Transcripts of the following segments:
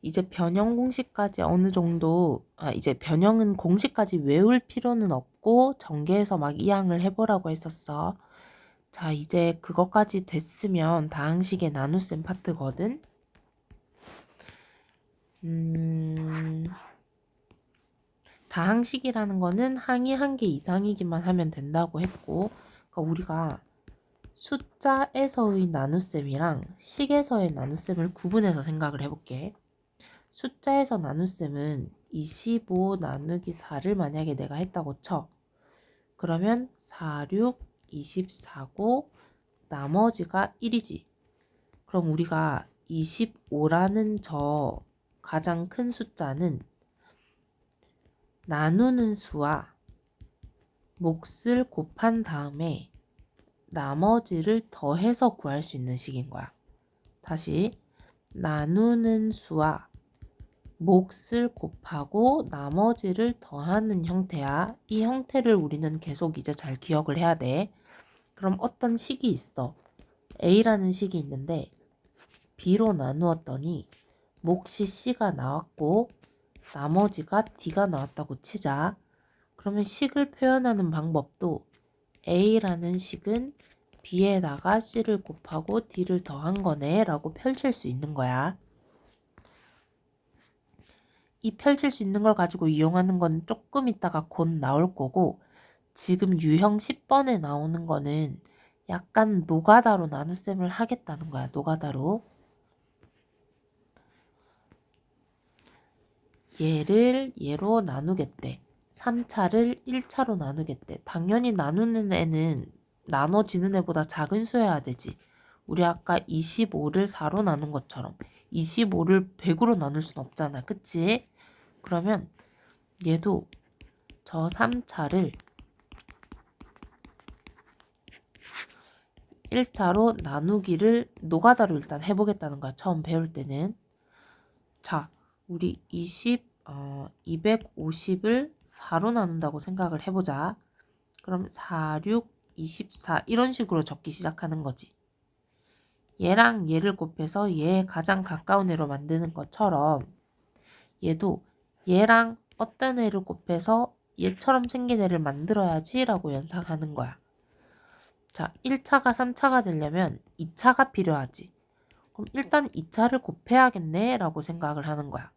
이제 변형 공식까지 어느 정도 이제 변형은 공식까지 외울 필요는 없고 전개해서 막 이항을 해보라고 했었어. 자, 이제 그것까지 됐으면 다항식의 나눗셈 파트거든. 다항식이라는 거는 항이 한 개 이상이기만 하면 된다고 했고, 그러니까 우리가 숫자에서의 나눗셈이랑 식에서의 나눗셈을 구분해서 생각을 해볼게. 숫자에서 나눗셈은 25 나누기 4를 만약에 내가 했다고 쳐. 그러면 4, 6, 24고 나머지가 1이지. 그럼 우리가 25라는 저 가장 큰 숫자는 나누는 수와 몫을 곱한 다음에 나머지를 더해서 구할 수 있는 식인 거야. 다시 나누는 수와 몫을 곱하고 나머지를 더하는 형태야. 이 형태를 우리는 계속 이제 잘 기억을 해야 돼. 그럼 어떤 식이 있어. A라는 식이 있는데 B로 나누었더니 몫이 C가 나왔고 나머지가 D가 나왔다고 치자. 그러면 식을 표현하는 방법도 A라는 식은 B에다가 C를 곱하고 D를 더한 거네 라고 펼칠 수 있는 거야. 이 펼칠 수 있는 걸 가지고 이용하는 건 조금 있다가 곧 나올 거고, 지금 유형 10번에 나오는 거는 약간 노가다로 나눗셈을 하겠다는 거야. 노가다로. 얘를 얘로 나누겠대. 3차를 1차로 나누겠대. 당연히 나누는 애는 나눠지는 애보다 작은 수여야 되지. 우리 아까 25를 4로 나눈 것처럼 25를 100으로 나눌 순 없잖아. 그치? 그러면 얘도 저 3차를 1차로 나누기를 노가다로 일단 해보겠다는 거야. 처음 배울 때는. 자, 우리 250을 4로 나눈다고 생각을 해보자. 그럼 4, 6, 24 이런 식으로 적기 시작하는 거지. 얘랑 얘를 곱해서 얘에 가장 가까운 애로 만드는 것처럼 얘도 얘랑 어떤 애를 곱해서 얘처럼 생긴 애를 만들어야지 라고 연상하는 거야. 자, 1차가 3차가 되려면 2차가 필요하지. 그럼 일단 2차를 곱해야겠네 라고 생각을 하는 거야.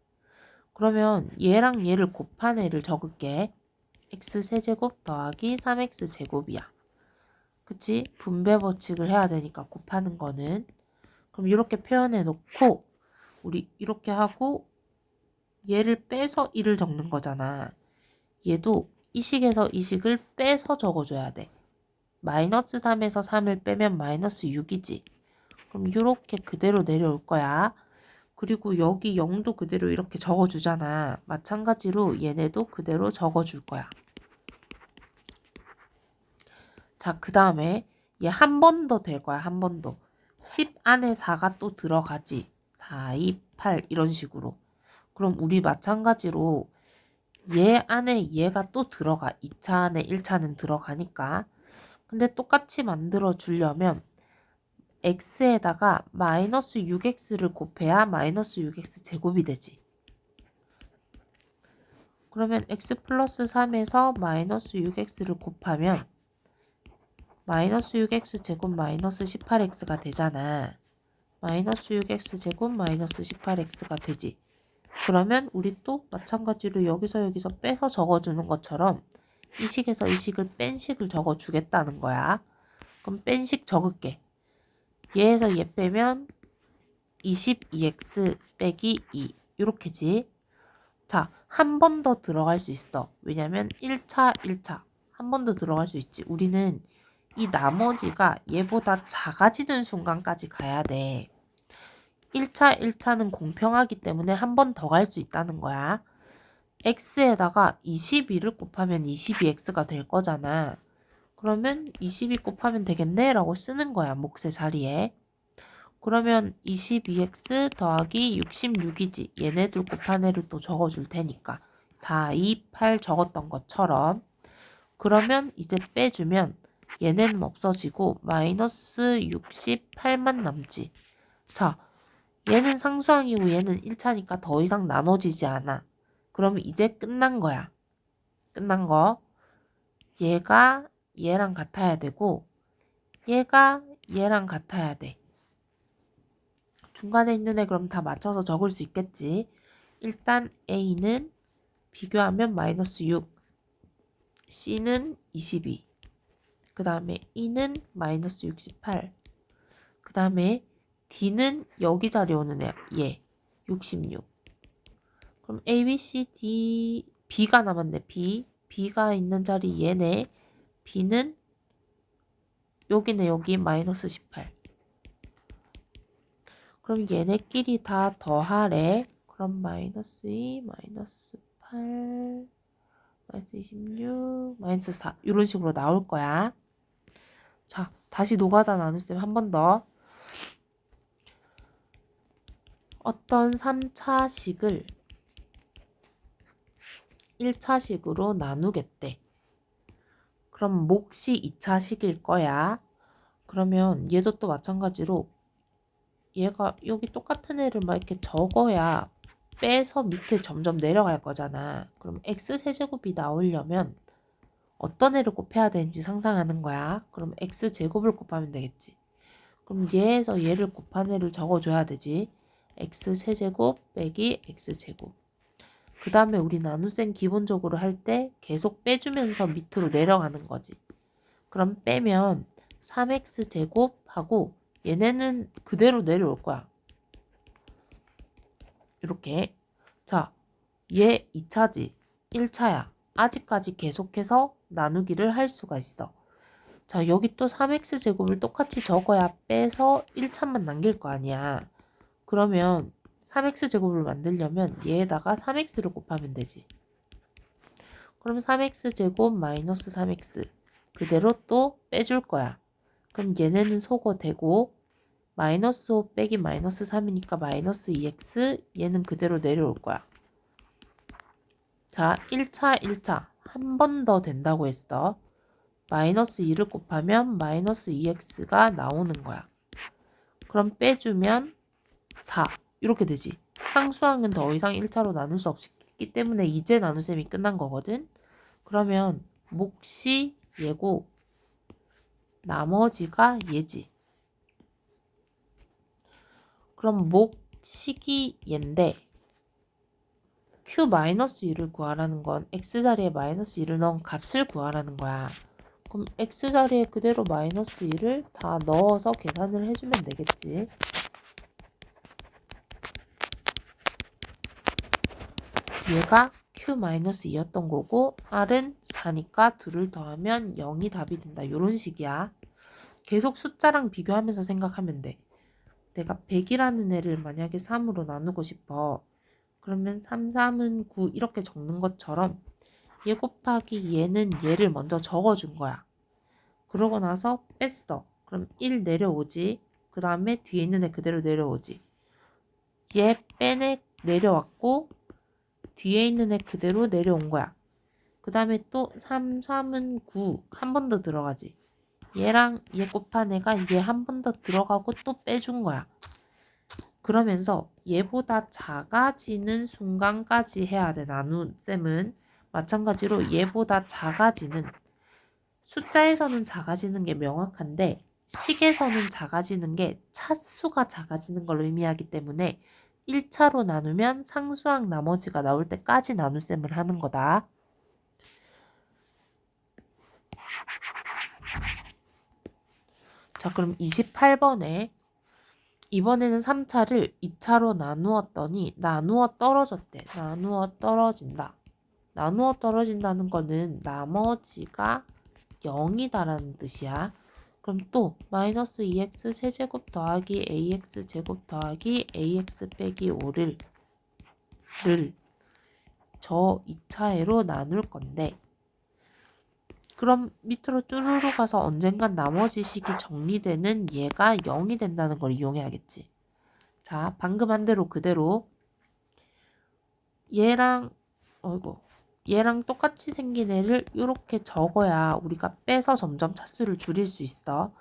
그러면 얘랑 얘를 곱한 애를 적을게. x세제곱 더하기 3x제곱이야. 그치? 분배 법칙을 해야 되니까 곱하는 거는. 그럼 이렇게 표현해 놓고 우리 이렇게 하고 얘를 빼서 1을 적는 거잖아. 얘도 이 식에서 이 식을 빼서 적어줘야 돼. 마이너스 3에서 3을 빼면 마이너스 6이지. 그럼 이렇게 그대로 내려올 거야. 그리고 여기 0도 그대로 이렇게 적어주잖아. 마찬가지로 얘네도 그대로 적어줄 거야. 자, 그 다음에 얘 한 번 더 될 거야. 한 번 더. 10 안에 4가 또 들어가지. 4, 2, 8 이런 식으로. 그럼 우리 마찬가지로 얘 안에 얘가 또 들어가. 2차 안에 1차는 들어가니까. 근데 똑같이 만들어 주려면 x에다가 마이너스 6x를 곱해야 마이너스 6x 제곱이 되지. 그러면 x 플러스 3에서 마이너스 6x를 곱하면 마이너스 6x 제곱 마이너스 18x가 되잖아. 마이너스 6x 제곱 마이너스 18x가 되지. 그러면 우리 또 마찬가지로 여기서 빼서 적어주는 것처럼 이 식에서 이 식을 뺀 식을 적어주겠다는 거야. 그럼 뺀 식 적을게. 얘에서 얘 빼면 22x 빼기 2 이렇게지. 자, 한 번 더 들어갈 수 있어. 왜냐면 1차 한 번 더 들어갈 수 있지. 우리는 이 나머지가 얘보다 작아지는 순간까지 가야 돼. 1차는 공평하기 때문에 한 번 더 갈 수 있다는 거야. x에다가 22를 곱하면 22x가 될 거잖아. 그러면 22 곱하면 되겠네 라고 쓰는 거야. 몫의 자리에. 그러면 22x 더하기 66이지. 얘네들 곱한 애를 또 적어줄 테니까. 4, 2, 8 적었던 것처럼. 그러면 이제 빼주면 얘네는 없어지고 마이너스 68만 남지. 자, 얘는 상수항이고 얘는 1차니까 더 이상 나눠지지 않아. 그러면 이제 끝난 거야. 끝난 거. 얘가 얘랑 같아야 되고 얘가 얘랑 같아야 돼. 중간에 있는 애 그럼 다 맞춰서 적을 수 있겠지. 일단 A는 비교하면 마이너스 6, C는 22, 그 다음에 E는 마이너스 68, 그 다음에 D는 여기 자리에 오는 애야. 얘 66. 그럼 A, B, C, D, B가 남았네. B가 있는 자리 얘네. B는 여기네. 여기 마이너스 18. 그럼 얘네끼리 다 더하래. 그럼 마이너스 2, 마이너스 8, 마이너스 26, 마이너스 4 이런 식으로 나올 거야. 자, 다시 노가다 나눗셈 한 번 더. 어떤 3차식을 1차식으로 나누겠대. 그럼 몫이 2차식일 거야. 그러면 얘도 또 마찬가지로 얘가 여기 똑같은 애를 막 이렇게 적어야 빼서 밑에 점점 내려갈 거잖아. 그럼 x세제곱이 나오려면 어떤 애를 곱해야 되는지 상상하는 거야. 그럼 x제곱을 곱하면 되겠지. 그럼 얘에서 얘를 곱한 애를 적어줘야 되지. x세제곱 빼기 x제곱. 그 다음에 우리 나눗셈 기본적으로 할 때 계속 빼주면서 밑으로 내려가는 거지. 그럼 빼면 3x제곱하고 얘네는 그대로 내려올 거야. 이렇게. 자, 얘 2차지. 1차야. 아직까지 계속해서 나누기를 할 수가 있어. 자, 여기 또 3x제곱을 똑같이 적어야 빼서 1차만 남길 거 아니야. 그러면 3x제곱을 만들려면 얘에다가 3x를 곱하면 되지. 그럼 3x제곱 마이너스 3x 그대로 또 빼줄 거야. 그럼 얘네는 소거되고 마이너스 5 빼기 마이너스 3이니까 마이너스 2x 얘는 그대로 내려올 거야. 자, 1차 한 번 더 된다고 했어. 마이너스 2를 곱하면 마이너스 2x가 나오는 거야. 그럼 빼주면 4 이렇게 되지. 상수항은 더 이상 1차로 나눌 수 없기 때문에 이제 나눗셈이 끝난 거거든. 그러면 몫이 얘고 나머지가 얘지. 그럼 몫식이 얘인데 q-1을 구하라는 건 x자리에 마이너스 1을 넣은 값을 구하라는 거야. 그럼 x자리에 그대로 마이너스 1을 다 넣어서 계산을 해주면 되겠지. 얘가 q-2였던 거고 r은 4니까 2를 더하면 0이 답이 된다. 이런 식이야. 계속 숫자랑 비교하면서 생각하면 돼. 내가 100이라는 애를 만약에 3으로 나누고 싶어. 그러면 3, 3은 9 이렇게 적는 것처럼 얘 곱하기 얘는 얘를 먼저 적어준 거야. 그러고 나서 뺐어. 그럼 1 내려오지. 그 다음에 뒤에 있는 애 그대로 내려오지. 얘 빼내 내려왔고 뒤에 있는 애 그대로 내려온 거야. 그 다음에 또 3, 3은 9 한 번 더 들어가지. 얘랑 얘 곱한 애가 얘 한 번 더 들어가고 또 빼준 거야. 그러면서 얘보다 작아지는 순간까지 해야 돼. 나눗셈은 마찬가지로 얘보다 작아지는 숫자에서는 작아지는 게 명확한데 식에서는 작아지는 게 차수가 작아지는 걸 의미하기 때문에 1차로 나누면 상수항 나머지가 나올 때까지 나눗셈을 하는 거다. 자, 그럼 28번에 이번에는 3차를 2차로 나누었더니 나누어 떨어졌대. 나누어 떨어진다. 나누어 떨어진다는 거는 나머지가 0이다라는 뜻이야. 그럼 또 마이너스 2x 세제곱 더하기 ax 제곱 더하기 ax 빼기 5를 저 2차례로 나눌 건데 그럼 밑으로 쭈루루 가서 언젠간 나머지 식이 정리되는 얘가 0이 된다는 걸 이용해야겠지. 자, 방금 한 대로 그대로 얘랑 똑같이 생긴 애를 이렇게 적어야 우리가 빼서 점점 차수를 줄일 수 있어.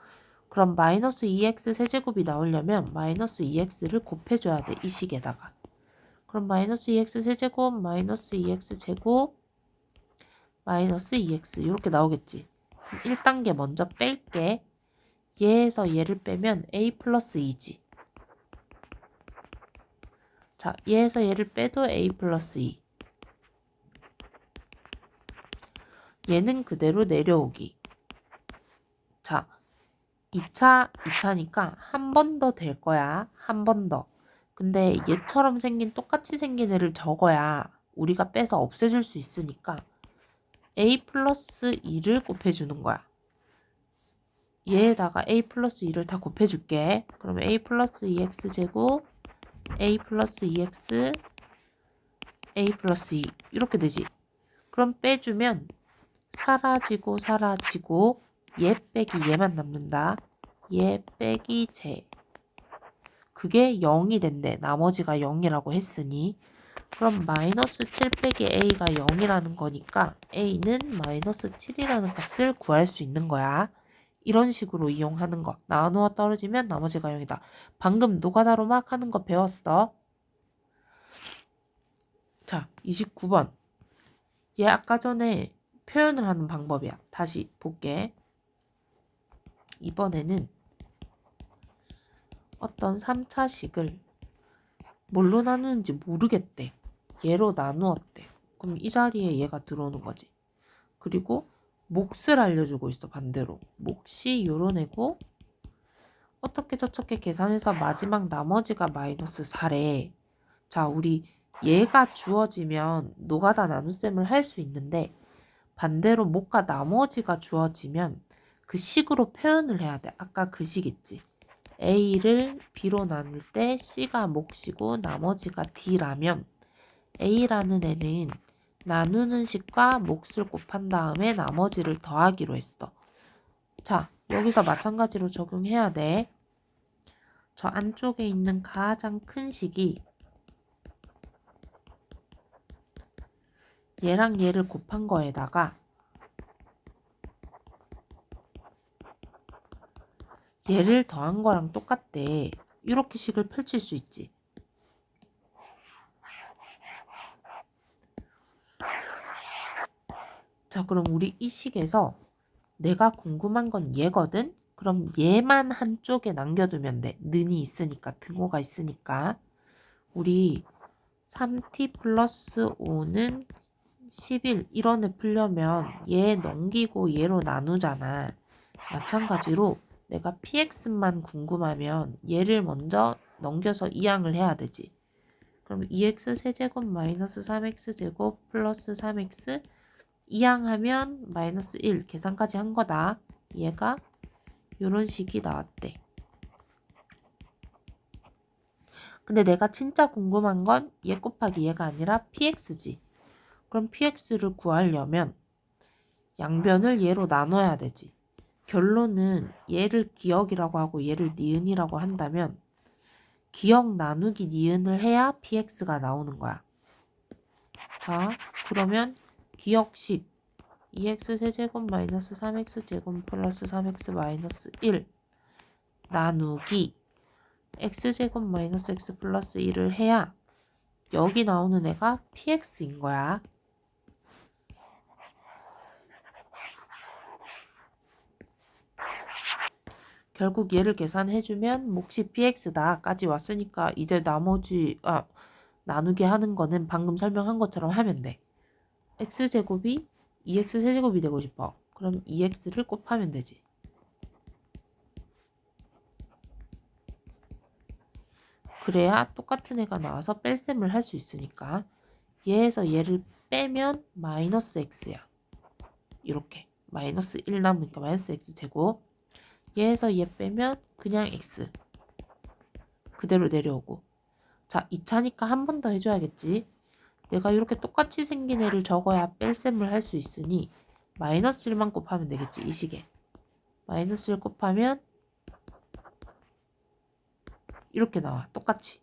그럼 마이너스 2x 세제곱이 나오려면 마이너스 2x를 곱해줘야 돼. 이 식에다가. 그럼 마이너스 2x 세제곱 마이너스 2x 제곱 마이너스 2x 이렇게 나오겠지. 그럼 1단계 먼저 뺄게. 얘에서 얘를 빼면 a 플러스 2지. 자, 얘에서 얘를 빼도 a 플러스 2. 얘는 그대로 내려오기. 자, 2차니까 한 번 더 될 거야. 한 번 더. 근데 얘처럼 똑같이 생긴 애를 적어야 우리가 빼서 없애줄 수 있으니까 a 플러스 2를 곱해주는 거야. 얘에다가 a 플러스 2를 다 곱해줄게. 그러면 a 플러스 2x 제곱 a 플러스 2x a 플러스 2 이렇게 되지. 그럼 빼주면 사라지고 얘 빼기 얘만 남는다. 얘 빼기 제. 그게 0이 된대. 나머지가 0이라고 했으니. 그럼 마이너스 7 빼기 a가 0이라는 거니까 a는 마이너스 7이라는 값을 구할 수 있는 거야. 이런 식으로 이용하는 거. 나누어 떨어지면 나머지가 0이다. 방금 노가다로 막 하는 거 배웠어. 자, 29번. 얘 아까 전에 표현을 하는 방법이야. 다시 볼게. 이번에는 어떤 3차식을 뭘로 나누는지 모르겠대. 얘로 나누었대. 그럼 이 자리에 얘가 들어오는 거지. 그리고 몫을 알려주고 있어. 반대로. 몫이 요런 애고 어떻게 저렇게 계산해서 마지막 나머지가 마이너스 4래. 자, 우리 얘가 주어지면 노가다 나눗셈을 할 수 있는데 반대로 몫과 나머지가 주어지면 그 식으로 표현을 해야 돼. 아까 그 식 있지. A를 B로 나눌 때 C가 몫이고 나머지가 D라면 A라는 애는 나누는 식과 몫을 곱한 다음에 나머지를 더하기로 했어. 자, 여기서 마찬가지로 적용해야 돼. 저 안쪽에 있는 가장 큰 식이 얘랑 얘를 곱한 거에다가 얘를 더한 거랑 똑같대. 이렇게 식을 펼칠 수 있지. 자, 그럼 우리 이 식에서 내가 궁금한 건 얘거든? 그럼 얘만 한쪽에 남겨두면 돼. 는이 있으니까, 등호가 있으니까. 우리 3t 플러스 5는 11 이런 애 풀려면 얘 넘기고 얘로 나누잖아. 마찬가지로 내가 px만 궁금하면 얘를 먼저 넘겨서 이항을 해야 되지. 그럼 2x 세제곱 마이너스 3x 제곱 플러스 3x 이항하면 마이너스 1 계산까지 한 거다. 얘가 이런 식이 나왔대. 근데 내가 진짜 궁금한 건 얘 곱하기 얘가 아니라 px지. 그럼 px를 구하려면 양변을 얘로 나눠야 되지. 결론은 얘를 기억이라고 하고 얘를 니은이라고 한다면 기억 나누기 니은을 해야 px가 나오는 거야. 자, 그러면 기억식 2x 세제곱 마이너스 3x 제곱 플러스 3x 마이너스 1 나누기 x제곱 마이너스 x 플러스 1을 해야 여기 나오는 애가 px인 거야. 결국 얘를 계산해주면 몫이 px다 까지 왔으니까 이제 나누게 하는 거는 방금 설명한 것처럼 하면 돼. x제곱이 2x 세제곱이 되고 싶어. 그럼 2x를 곱하면 되지. 그래야 똑같은 애가 나와서 뺄셈을 할 수 있으니까 얘에서 얘를 빼면 마이너스 x야. 이렇게 마이너스 1 남으니까 마이너스 x 제곱. 얘에서 얘 빼면 그냥 x. 그대로 내려오고. 자, 2차니까 한 번 더 해줘야겠지. 내가 이렇게 똑같이 생긴 애를 적어야 뺄셈을 할 수 있으니 마이너스 1만 곱하면 되겠지. 이 식에. 마이너스 1 곱하면 이렇게 나와. 똑같이.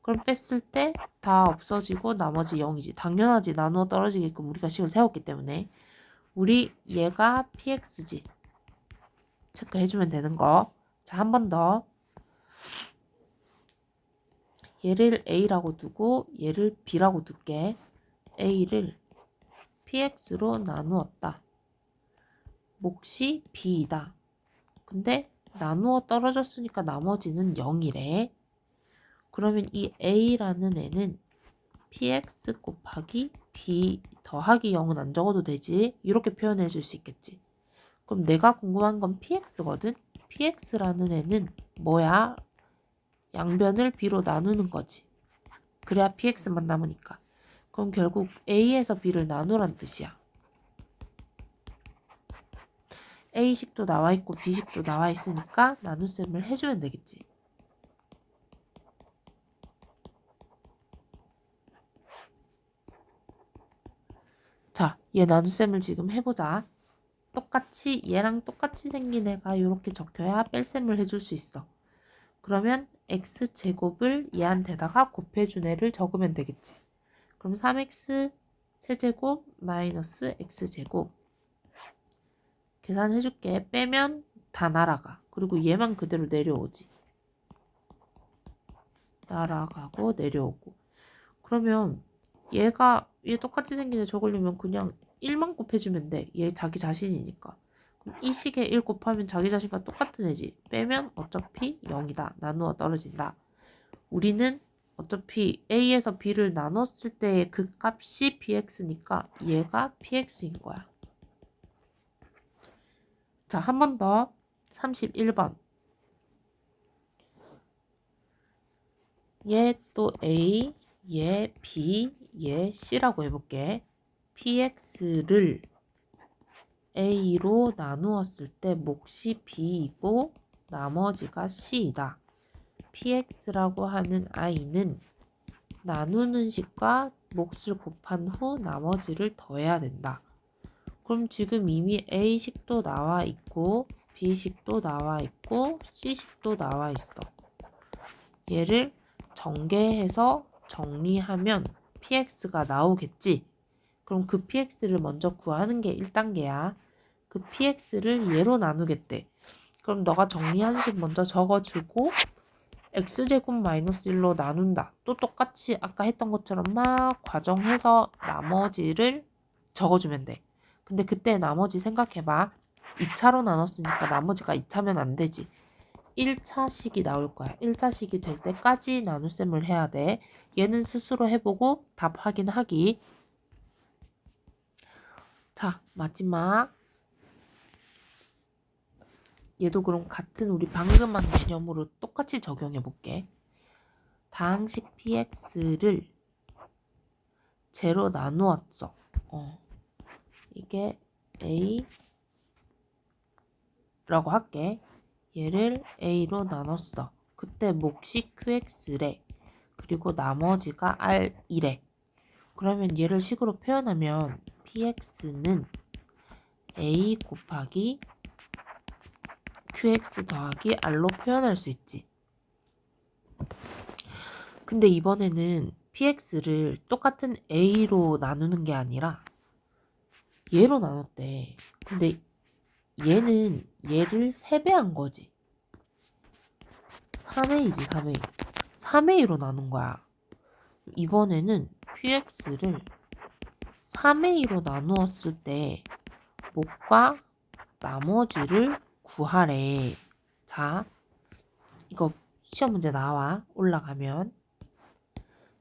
그럼 뺐을 때 다 없어지고 나머지 0이지. 당연하지. 나누어 떨어지게끔 우리가 식을 세웠기 때문에. 우리 얘가 px지. 체크해주면 되는 거. 자, 한 번 더. 얘를 A라고 두고 얘를 B라고 둘게. A를 PX로 나누었다. 몫이 B이다. 근데 나누어 떨어졌으니까 나머지는 0이래. 그러면 이 A라는 애는 PX 곱하기 B 더하기 0은 안 적어도 되지. 이렇게 표현해 줄 수 있겠지. 그럼 내가 궁금한 건 PX거든. PX라는 애는 뭐야? 양변을 B로 나누는 거지. 그래야 PX만 남으니까. 그럼 결국 A에서 B를 나누란 뜻이야. A식도 나와 있고 B식도 나와 있으니까 나눗셈을 해주면 되겠지. 자, 얘 나눗셈을 지금 해보자. 똑같이 얘랑 똑같이 생긴 애가 이렇게 적혀야 뺄셈을 해줄 수 있어. 그러면 x제곱을 얘한테다가 곱해준 애를 적으면 되겠지. 그럼 3x 세제곱 마이너스 x제곱 계산해줄게. 빼면 다 날아가. 그리고 얘만 그대로 내려오지. 날아가고 내려오고. 그러면 얘 똑같이 생긴 애 적으려면 그냥 1만 곱해주면 돼. 얘 자기 자신이니까. 그럼 이 식에 1 곱하면 자기 자신과 똑같은 애지. 빼면 어차피 0이다. 나누어 떨어진다. 우리는 어차피 A에서 B를 나눴을 때의 그 값이 PX니까 얘가 PX인 거야. 자, 한 번 더. 31번. 얘 또 A, 얘 B, 얘 C라고 해볼게. PX를 A로 나누었을 때 몫이 B이고 나머지가 C이다. PX라고 하는 I는 나누는 식과 몫을 곱한 후 나머지를 더해야 된다. 그럼 지금 이미 A식도 나와 있고 B식도 나와 있고 C식도 나와 있어. 얘를 전개해서 정리하면 PX가 나오겠지. 그럼 그 PX를 먼저 구하는 게 1단계야. 그 PX를 얘로 나누겠대. 그럼 너가 정리한 식 먼저 적어주고 x제곱 마이너스 1로 나눈다. 또 똑같이 아까 했던 것처럼 막 과정해서 나머지를 적어주면 돼. 근데 그때 나머지 생각해봐. 2차로 나눴으니까 나머지가 2차면 안 되지. 1차식이 나올 거야. 1차식이 될 때까지 나눗셈을 해야 돼. 얘는 스스로 해보고 답 확인하기. 자, 마지막. 얘도 그럼 같은 우리 방금 한 개념으로 똑같이 적용해 볼게. 다항식 px를 제로 나누었어. 이게 a라고 할게. 얘를 a로 나눴어. 그때 몫이 qx래. 그리고 나머지가 r이래. 그러면 얘를 식으로 표현하면 px는 a 곱하기 qx 더하기 r로 표현할 수 있지. 근데 이번에는 px를 똑같은 a로 나누는 게 아니라 얘로 나눴대. 근데 얘는 얘를 3배한 거지. 3a지 3a. 3a로 나눈 거야. 이번에는 qx를 3a로 나누었을 때 몫과 나머지를 구하래. 자, 이거 시험 문제 나와. 올라가면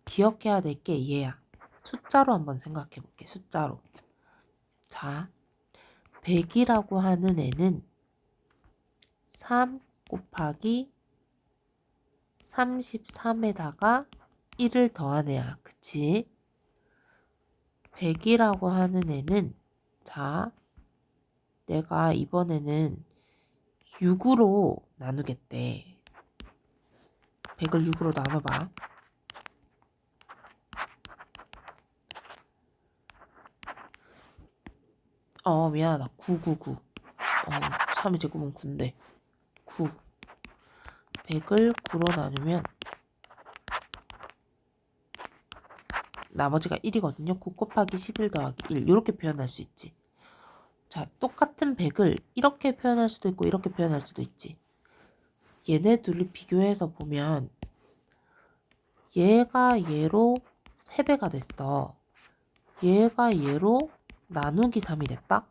기억해야 될 게 얘야. 숫자로 한번 생각해 볼게. 숫자로. 자, 100이라고 하는 애는 3 곱하기 33에다가 1을 더한 애야. 그치? 100이라고 하는 애는 자, 내가 이번에는 6으로 나누겠대. 100을 6으로 나눠봐. 미안하다. 999. 3의 제곱은 9인데. 9. 100을 9로 나누면 나머지가 1이거든요. 9 곱하기 11 더하기 1. 이렇게 표현할 수 있지. 자, 똑같은 100을 이렇게 표현할 수도 있고 이렇게 표현할 수도 있지. 얘네 둘이 비교해서 보면 얘가 얘로 3배가 됐어. 얘가 얘로 나누기 3이 됐다.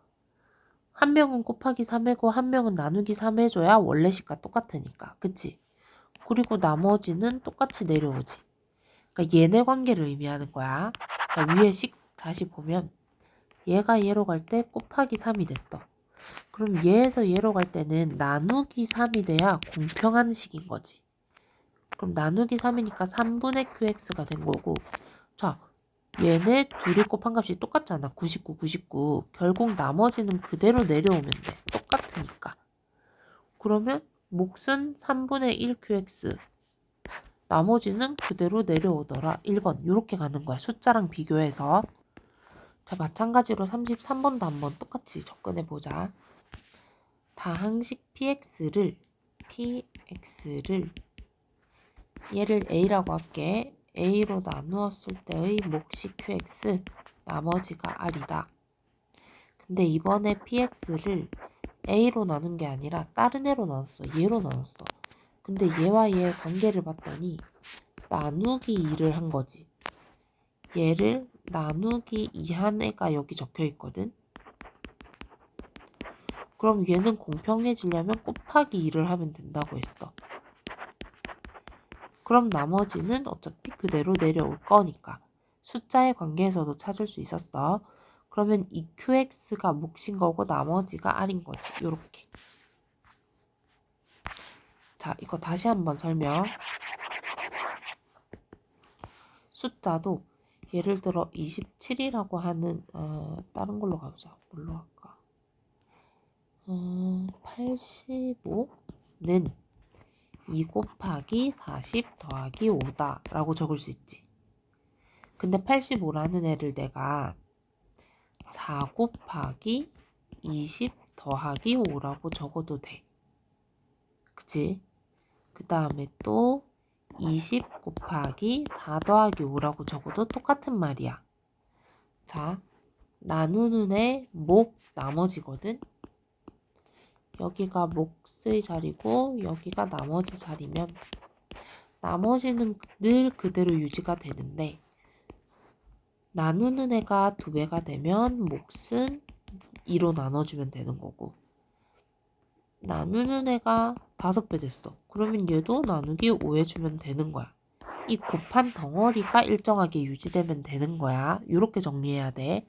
한 명은 곱하기 3회고 한 명은 나누기 3 해줘야 원래 식과 똑같으니까. 그치? 그리고 나머지는 똑같이 내려오지. 그러니까 얘네 관계를 의미하는 거야. 그러니까 위에 식 다시 보면 얘가 얘로 갈 때 곱하기 3이 됐어. 그럼 얘에서 얘로 갈 때는 나누기 3이 돼야 공평한 식인 거지. 그럼 나누기 3이니까 3분의 qx가 된 거고. 자, 얘네 둘이 곱한 값이 똑같잖아. 99, 99. 결국 나머지는 그대로 내려오면 돼. 똑같으니까. 그러면 몫은 3분의 1qx. 나머지는 그대로 내려오더라. 1번. 이렇게 가는 거야. 숫자랑 비교해서. 자, 마찬가지로 33번도 한번 똑같이 접근해보자. 다항식 px를 얘를 a라고 할게. a로 나누었을 때의 몫이 qx, 나머지가 r이다. 근데 이번에 px를 a로 나눈 게 아니라 다른 애로 나눴어. 얘로 나눴어. 근데 얘와 얘의 관계를 봤더니 나누기 2를 한 거지. 얘를 나누기 2한 애가 여기 적혀 있거든. 그럼 얘는 공평해지려면 곱하기 2를 하면 된다고 했어. 그럼 나머지는 어차피 그대로 내려올 거니까 숫자의 관계에서도 찾을 수 있었어. 그러면 이 qx가 몫인 거고 나머지가 r인 거지. 요렇게. 자, 이거 다시 한번 설명. 숫자도 예를 들어 27이라고 하는 다른 걸로 가보자. 뭘로 할까? 85는 2 곱하기 40 더하기 5다 라고 적을 수 있지. 근데 85라는 애를 내가 4 곱하기 20 더하기 5라고 적어도 돼. 그치? 그 다음에 또 20 곱하기 4 더하기 5라고 적어도 똑같은 말이야. 자, 나누는 애 목 나머지거든. 여기가 몫의 자리고 여기가 나머지 자리면 나머지는 늘 그대로 유지가 되는데 나누는 애가 2배가 되면 몫은 2로 나눠주면 되는 거고 나누는 애가 5배 됐어. 그러면 얘도 나누기 5 해주면 되는 거야. 이 곱한 덩어리가 일정하게 유지되면 되는 거야. 이렇게 정리해야 돼.